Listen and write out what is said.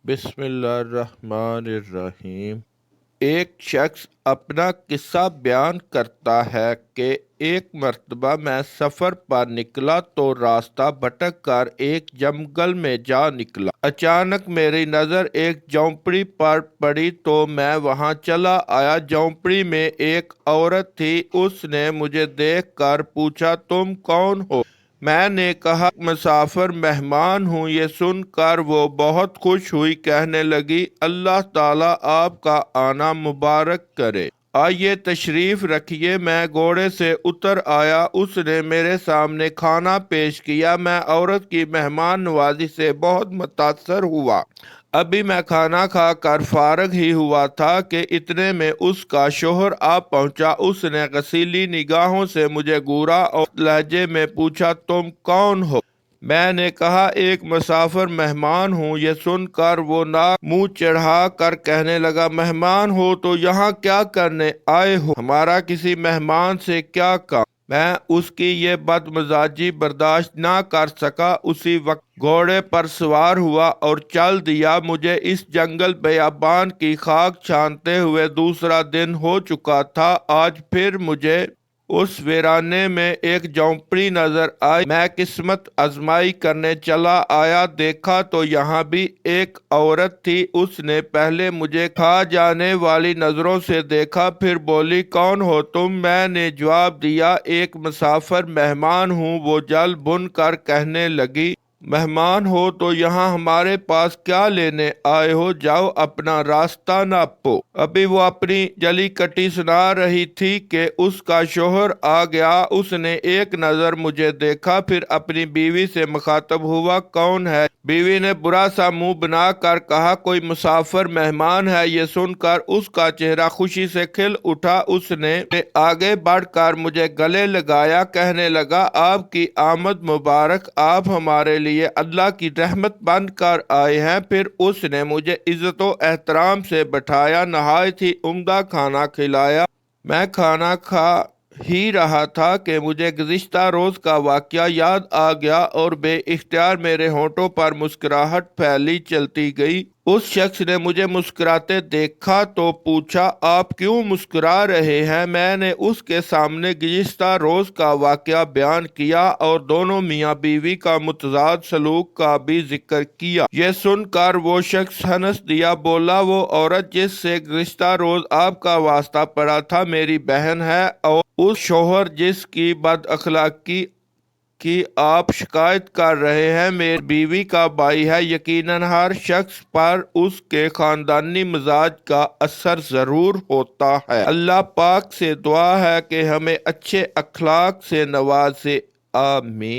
بسم اللہ الرحمن الرحیم۔ ایک شخص اپنا قصہ بیان کرتا ہے کہ ایک مرتبہ میں سفر پر نکلا تو راستہ بھٹک کر ایک جنگل میں جا نکلا۔ اچانک میری نظر ایک جھونپڑی پر پڑی تو میں وہاں چلا آیا۔ جھونپڑی میں ایک عورت تھی۔ اس نے مجھے دیکھ کر پوچھا، تم کون ہو؟ میں نے کہا، مسافر مہمان ہوں۔ یہ سن کر وہ بہت خوش ہوئی، کہنے لگی، اللہ تعالیٰ آپ کا آنا مبارک کرے، آئیے تشریف رکھیے۔ میں گھوڑے سے اتر آیا۔ اس نے میرے سامنے کھانا پیش کیا۔ میں عورت کی مہمان نوازی سے بہت متاثر ہوا۔ ابھی میں کھانا کھا کر فارغ ہی ہوا تھا کہ اتنے میں اس کا شوہر آ پہنچا۔ اس نے غسیلی نگاہوں سے مجھے گھورا اور لہجے میں پوچھا، تم کون ہو؟ میں نے کہا، ایک مسافر مہمان ہوں۔ یہ سن کر وہ ناک منہ چڑھا کر کہنے لگا، مہمان ہو تو یہاں کیا کرنے آئے ہو؟ ہمارا کسی مہمان سے کیا کام؟ میں اس کی یہ بد مزاجی برداشت نہ کر سکا۔ اسی وقت گھوڑے پر سوار ہوا اور چل دیا۔ مجھے اس جنگل بیابان کی خاک چھانتے ہوئے دوسرا دن ہو چکا تھا۔ آج پھر مجھے اس ویرانے میں ایک جھونپڑی نظر آئی۔ میں قسمت آزمائی کرنے چلا آیا۔ دیکھا تو یہاں بھی ایک عورت تھی۔ اس نے پہلے مجھے کھا جانے والی نظروں سے دیکھا، پھر بولی، کون ہو تم؟ میں نے جواب دیا، ایک مسافر مہمان ہوں۔ وہ جل بن کر کہنے لگی، مہمان ہو تو یہاں ہمارے پاس کیا لینے آئے ہو؟ جاؤ اپنا راستہ ناپو۔ ابھی وہ اپنی جلی کٹی سنا رہی تھی کہ اس کا شوہر آ گیا۔ اس نے ایک نظر مجھے دیکھا، پھر اپنی بیوی سے مخاطب ہوا، کون ہے؟ بیوی نے برا سا منہ بنا کر کہا، کوئی مسافر مہمان ہے۔ یہ سن کر اس کا چہرہ خوشی سے کھل اٹھا۔ اس نے آگے بڑھ کر مجھے گلے لگایا، کہنے لگا، آپ کی آمد مبارک، آپ ہمارے لیے اللہ کی رحمت بن کر آئے ہیں۔ پھر اس نے مجھے عزت و احترام سے بٹھایا، نہایت ہی عمدہ کھانا کھلایا۔ میں کھانا کھا ہی رہا تھا کہ مجھے گزشتہ روز کا واقعہ یاد آ گیا اور بے اختیار میرے ہونٹوں پر مسکراہٹ پھیلی چلتی گئی۔ اس شخص نے مجھے مسکراتے دیکھا تو پوچھا، آپ کیوں مسکرا رہے ہیں؟ میں نے اس کے سامنے گزشتہ روز کا واقعہ بیان کیا اور دونوں میاں بیوی کا متضاد سلوک کا بھی ذکر کیا۔ یہ سن کر وہ شخص ہنس دیا، بولا، وہ عورت جس سے گزشتہ روز آپ کا واسطہ پڑا تھا میری بہن ہے، اور اس شوہر جس کی بد اخلاقی کی آپ شکایت کر رہے ہیں میری بیوی کا بھائی ہے۔ یقیناً ہر شخص پر اس کے خاندانی مزاج کا اثر ضرور ہوتا ہے۔ اللہ پاک سے دعا ہے کہ ہمیں اچھے اخلاق سے نوازے، آمین۔